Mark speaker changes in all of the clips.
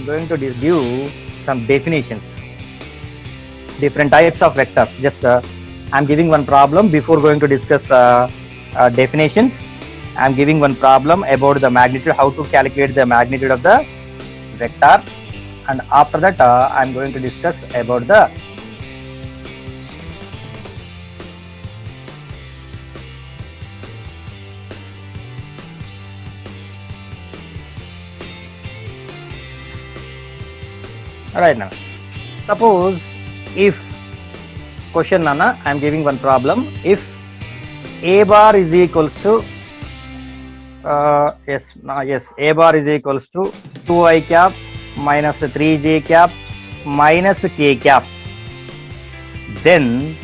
Speaker 1: I'm going to give some definitions, different types of vectors. Just I'm giving one problem before going to discuss definitions. I'm giving one problem about the magnitude, how to calculate the magnitude of the vector, and after that I'm going to discuss about the right now. Suppose if question Nana, I am giving one problem. If a bar is equals to yes, a bar is equals to 2i cap minus 3j cap minus k cap, then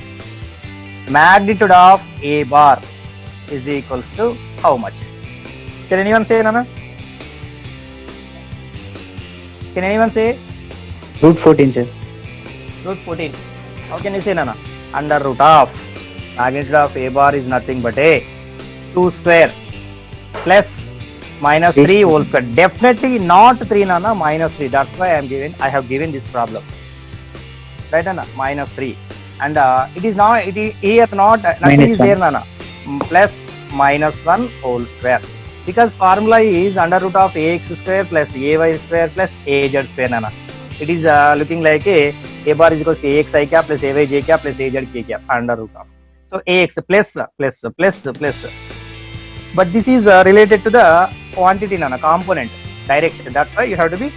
Speaker 1: magnitude of a bar is equals to how much? Can anyone say, Nana? Can anyone say?
Speaker 2: Root 14, sir.
Speaker 1: Root 14. How can you say, Nana? Under root of magnitude of a bar is nothing but a 2 square plus minus 3 whole square. Definitely not 3, Nana, minus 3. That's why I have given this problem. Right, Nana? Minus 3. And it is not, here not, nothing is there, Nana. Plus minus 1 whole square. Because formula is under root of ax square plus ay square plus az square, Nana. It is looking like a bar is equals to axi cap plus ay j cap plus az k cap under root of. So ax plus. But this is related to the quantity, Nana, component, direct. That's why you have to be.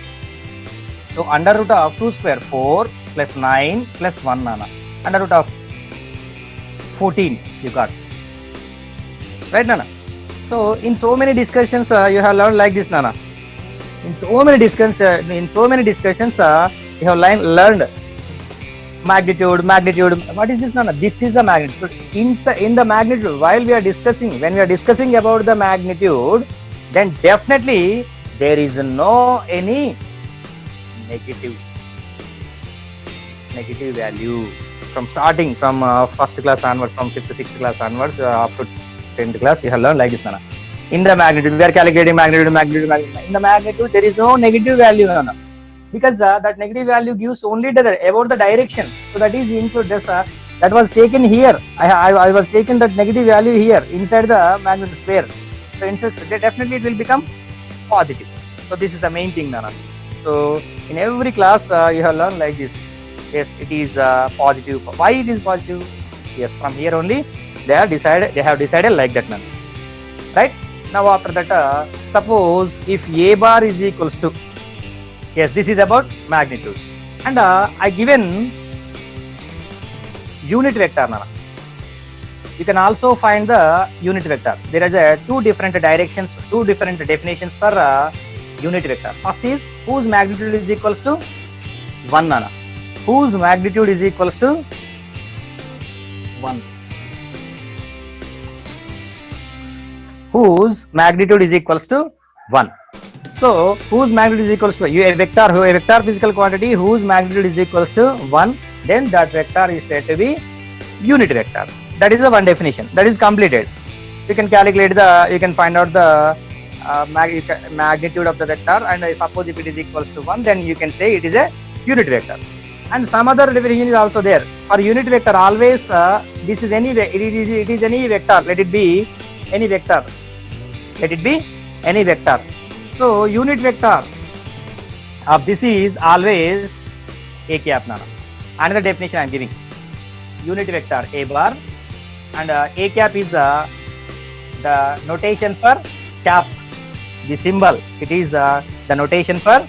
Speaker 1: So under root of 2 square 4 plus 9 plus 1, Nana. Under root of 14 you got. Right, Nana? So in so many discussions you have learned like this, Nana. In so many discussions you have learned magnitude. What is this, Nana? This is the magnitude. In the magnitude, while we are discussing, when we are discussing about the magnitude, then definitely there is no any negative value. From starting from first class onwards, from 5th, 6th class onwards, up to 10th class, you have learned like this, Nana. In the magnitude, we are calculating magnitude. In the magnitude, there is no negative value, Nana, because that negative value gives only about the direction. So that is include this. That was taken here. I was taken that negative value here inside the magnitude sphere. So definitely it will become positive. So this is the main thing, Nana. So in every class you have learned like this. Yes, it is positive. Why it is positive? Yes, from here only they have decided like that, Nana. Right? Now after that, suppose if a bar is equals to, yes, this is about magnitude, and I given unit vector, Nana. You can also find the unit vector. There is two different directions, two different definitions for unit vector. First is whose magnitude is equals to 1, Nana. Whose magnitude is equals to 1. Whose magnitude is equals to 1. So whose magnitude is equals to a vector physical quantity whose magnitude is equals to 1, then that vector is said to be unit vector. That is the one definition. That is completed. You can calculate you can find out the magnitude of the vector, and suppose if it is equals to 1, then you can say it is a unit vector. And some other definition is also there. For unit vector, always this is any it is any vector. Let it be any vector. So unit vector of this is always a cap, Nana. Another definition I am giving. Unit vector a bar, and a cap is the notation for cap. The symbol, it is the notation for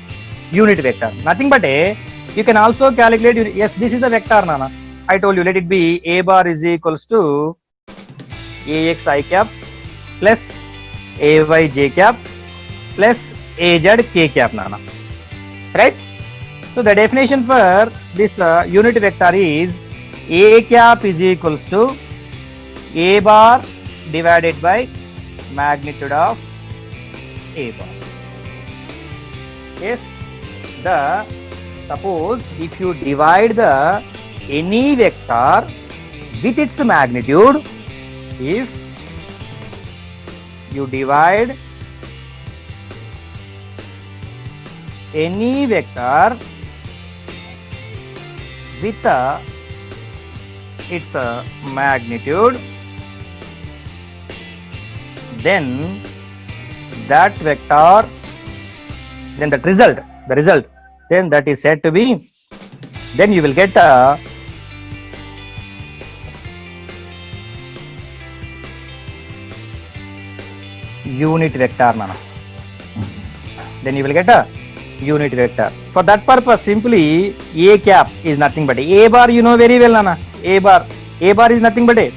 Speaker 1: unit vector. Nothing but a. You can also calculate. Yes, this is a vector, Nana. I told you, let it be a bar is equals to ax I cap plus ay j cap plus az k cap, Nana. Right? So the definition for this unit vector is a cap is equals to a bar divided by magnitude of a bar. Yes, suppose if you divide any vector with its magnitude, if you divide any vector with its magnitude, then that vector, then that result, then that is said to be, then you will get a unit vector, nana. Then you will get a unit vector. For that purpose, simply a cap is nothing but a bar. You know very well, nana. A bar is nothing but a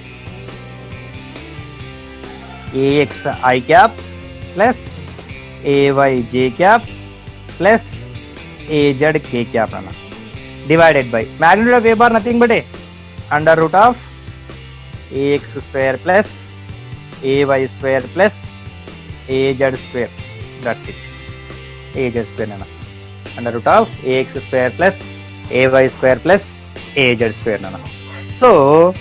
Speaker 1: ax I cap plus ay j cap plus az k cap, nana, divided by magnitude of a bar nothing but a under root of ax square plus ay square plus az square. That's it. Az square, nana, under root of ax square plus ay square plus az square, nana. So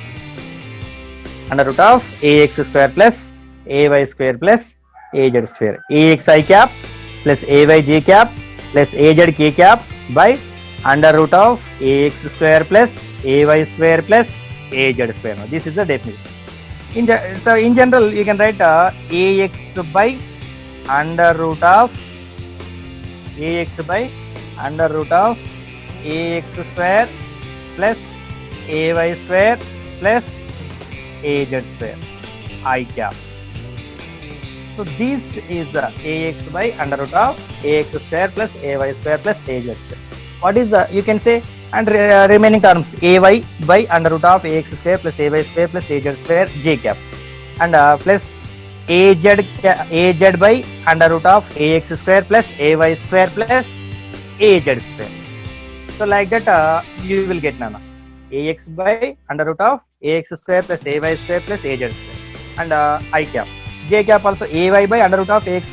Speaker 1: under root of ax square plus ay square plus az square, ax I cap plus ay j cap plus az k cap by under root of ax square plus ay square plus az square. Now, this is the definition. So in general, you can write ax by under root of ax by under root of ax square plus ay square plus az square I cap. So this is the ax by under root of ax square plus ay square plus az square. What is the, you can say, and remaining terms ay by under root of ax square plus ay square plus az square j cap, and plus az by under root of ax square plus ay square plus az square. So like that you will get, nana, ax by under root of ax square plus ay square plus az square, and I cap, j cap also ay by under root of ax.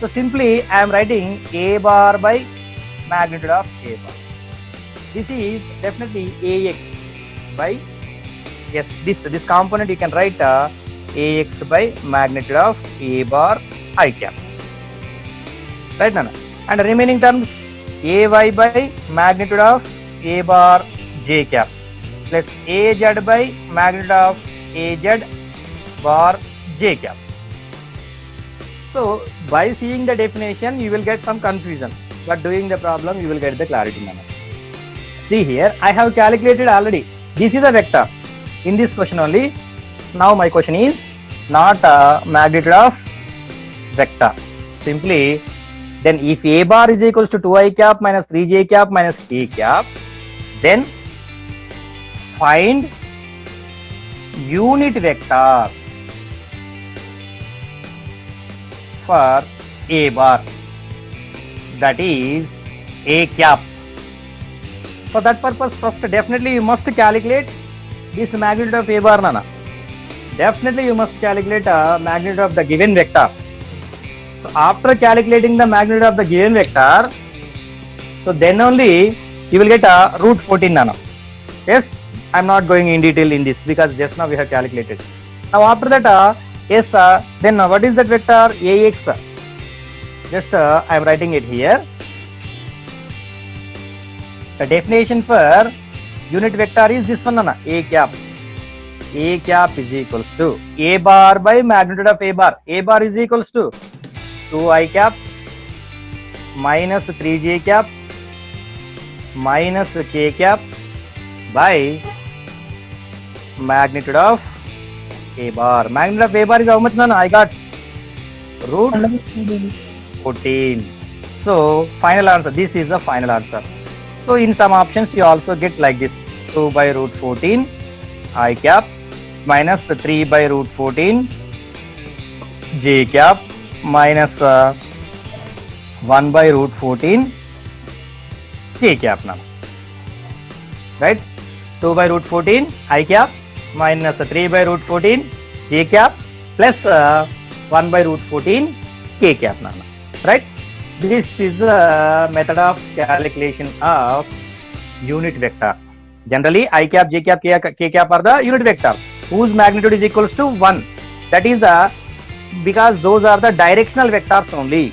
Speaker 1: So simply I am writing a bar by magnitude of a bar. This is definitely ax by, yes, this component you can write ax by magnitude of a bar I cap, right, nana, and remaining terms ay by magnitude of a bar j cap plus az by magnitude of az bar j cap. So by seeing the definition you will get some confusion, but doing the problem you will get the clarity, nana. See here, I have calculated already. This is a vector in this question only. Now my question is not magnitude of vector. Simply, then if a bar is equals to 2I cap minus 3j cap minus k cap, then find unit vector for a bar, that is a cap. For that purpose, first definitely you must calculate this magnitude of a bar, nana. Definitely you must calculate magnitude of the given vector. So after calculating the magnitude of the given vector, so then only you will get root 14, nana. Yes, I am not going in detail in this because just now we have calculated. Now after that, yes, then what is that vector ax? Just I am writing it here. The definition for unit vector is this one, nana, a cap. A cap is equals to a bar by magnitude of a bar. A bar is equals to 2I cap minus 3j cap minus k cap by magnitude of a bar. Magnitude of a bar is how much, nana? I got root 14. So final answer, this is the final answer. So in some options you also get like this, 2 by root 14 I cap minus 3 by root 14 j cap minus 1 by root 14 k cap, now, right? 2 by root 14 I cap minus 3 by root 14 j cap plus 1 by root 14 k cap, now, right? This is the method of calculation of unit vector. Generally, I cap, j cap, k cap are the unit vector whose magnitude is equals to 1. That is because those are the directional vectors only.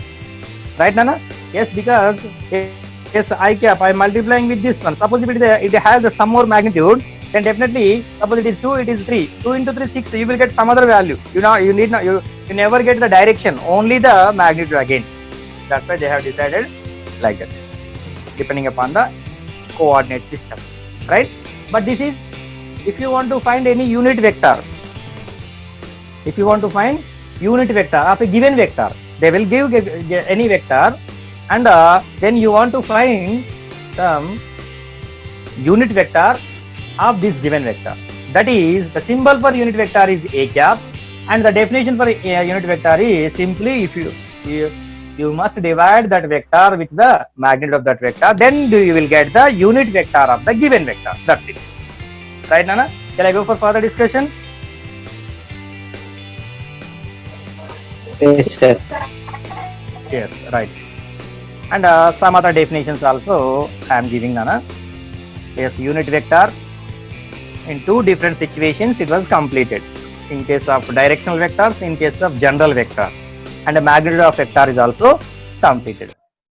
Speaker 1: right, Nana? Yes, because yes, I cap, I am multiplying with this one. Suppose if it has some more magnitude, then definitely, suppose it is 2, it is 3. 2 into 3, 6, you will get some other value. You never get the direction, only the magnitude again. That's why they have decided like that, depending upon the coordinate system, right? But this is, if you want to find any unit vector, if you want to find unit vector of a given vector, they will give any vector, and then you want to find some unit vector of this given vector. That is, the symbol for unit vector is a cap, and the definition for unit vector is simply, if you must divide that vector with the magnitude of that vector, then you will get the unit vector of the given vector. That's it, right, Nana? Shall I go for further discussion?
Speaker 2: Yes, sir.
Speaker 1: Yes, right. And some other definitions also I am giving, Nana. Yes, unit vector, in two different situations it was completed. In case of directional vectors, in case of general vector, and the magnitude of vector is also completed.